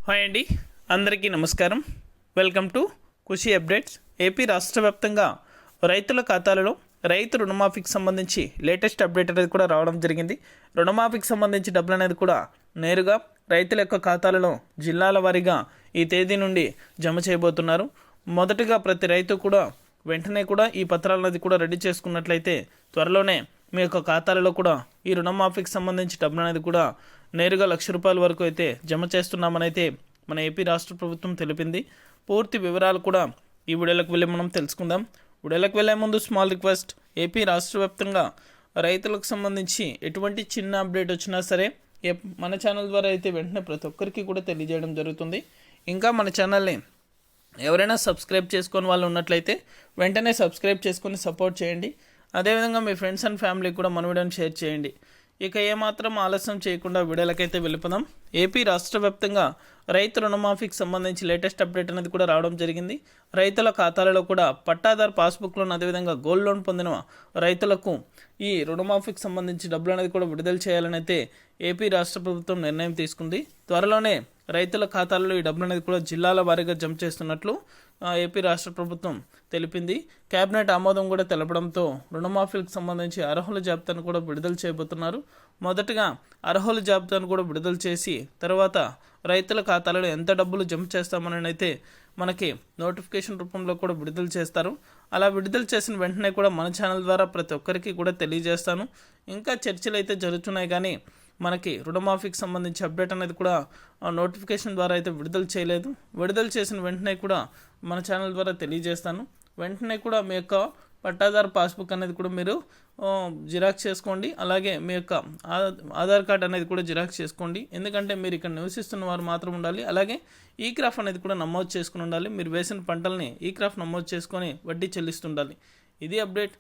Hi అండి, అందరికీ నమస్కారం. Welcome to Khushi updates. AP రాష్ట్ర వ్యాప్తంగా రైతుల ఖాతాలలో రైతు రుణమాఫీకి సంబంధించి లేటెస్ట్ అప్డేట్ అనేది కూడా రావడం జరిగింది. రుణమాఫీకి సంబంధించి డబ్బులు అనేది కూడా నేరుగా రైతుల యొక్క ఖాతాలలో జిల్లాల వారీగా ఈ తేదీ నుండి జమ చేయబోతున్నారు. మొదటగా ప్రతి రైతు కూడా వెంటనే కూడా ఈ పత్రాలనేది కూడా రెడీ చేసుకున్నట్లయితే త్వరలోనే మీ యొక్క ఖాతాలలో కూడా ఈ రుణమాఫీకి సంబంధించి డబ్బులు అనేది కూడా నేరుగా ₹1,00,000 వరకు అయితే జమ చేస్తున్నామని అయితే మన ఏపీ రాష్ట్ర ప్రభుత్వం తెలిపింది. పూర్తి వివరాలు కూడా ఈ వీడియోలోకి వెళ్ళి మనం తెలుసుకుందాం. వీడియోలోకి వెళ్ళే ముందు స్మాల్ రిక్వెస్ట్, ఏపీ రాష్ట్ర వ్యాప్తంగా రైతులకు సంబంధించి ఎటువంటి చిన్న అప్డేట్ వచ్చినా సరే మన ఛానల్ ద్వారా అయితే వెంటనే ప్రతి ఒక్కరికి కూడా తెలియజేయడం జరుగుతుంది. ఇంకా మన ఛానల్ని ఎవరైనా సబ్స్క్రైబ్ చేసుకొని వాళ్ళు ఉన్నట్లయితే వెంటనే సబ్స్క్రైబ్ చేసుకొని సపోర్ట్ చేయండి. అదేవిధంగా మీ ఫ్రెండ్స్ అండ్ ఫ్యామిలీకి కూడా మన వీడియోని షేర్ చేయండి. ఇక ఏమాత్రం ఆలస్యం చేయకుండా వీడియోలకైతే వెళ్ళిపోదాం. ఏపీ రాష్ట్ర వ్యాప్తంగా రైతు రుణమాఫీకి సంబంధించి లేటెస్ట్ అప్డేట్ అనేది కూడా రావడం జరిగింది. రైతుల ఖాతాలలో కూడా పట్టాదారు పాస్బుక్ లోన్, అదేవిధంగా గోల్డ్ లోన్ పొందిన రైతులకు ఈ రుణమాఫీకి సంబంధించి డబ్బులు అనేది కూడా విడుదల చేయాలని అయితే ఏపీ రాష్ట్ర ప్రభుత్వం నిర్ణయం తీసుకుంది. త్వరలోనే రైతుల ఖాతాలలో ఈ డబ్బులు అనేది కూడా జిల్లాల వారీగా జమ చేస్తున్నట్లు ఏపీ రాష్ట్ర ప్రభుత్వం తెలిపింది. కేబినెట్ ఆమోదం కూడా తెలపడంతో రుణమాఫీలకు సంబంధించి అర్హుల జాబితాను కూడా విడుదల చేయబోతున్నారు. మొదటగా అర్హుల జాబితాను కూడా విడుదల చేసి తర్వాత రైతుల ఖాతాలలో ఎంత డబ్బులు జమ చేస్తామని అయితే మనకి నోటిఫికేషన్ రూపంలో కూడా విడుదల చేస్తారు. అలా విడుదల చేసిన వెంటనే కూడా మన ఛానల్ ద్వారా ప్రతి ఒక్కరికి కూడా తెలియజేస్తాను. ఇంకా చర్చలు అయితే జరుగుతున్నాయి, కానీ మనకి రుణమాఫీకి సంబంధించి అప్డేట్ అనేది కూడా నోటిఫికేషన్ ద్వారా అయితే విడుదల చేయలేదు. విడుదల చేసిన వెంటనే కూడా మన ఛానల్ ద్వారా తెలియజేస్తాను. వెంటనే కూడా మీ యొక్క పట్టాదారు పాస్బుక్ అనేది కూడా మీరు జిరాక్స్ చేసుకోండి. అలాగే మీ యొక్క ఆధార్ కార్డ్ అనేది కూడా జిరాక్స్ చేసుకోండి. ఎందుకంటే మీరు ఇక్కడ నివసిస్తున్న వారు మాత్రం ఉండాలి. అలాగే ఈ క్రాఫ్ అనేది కూడా నమోదు చేసుకుని ఉండాలి. మీరు వేసిన పంటల్ని ఈ క్రాఫ్ నమోదు చేసుకొని వడ్డీ చెల్లిస్తుండాలి. ఇది అప్డేట్.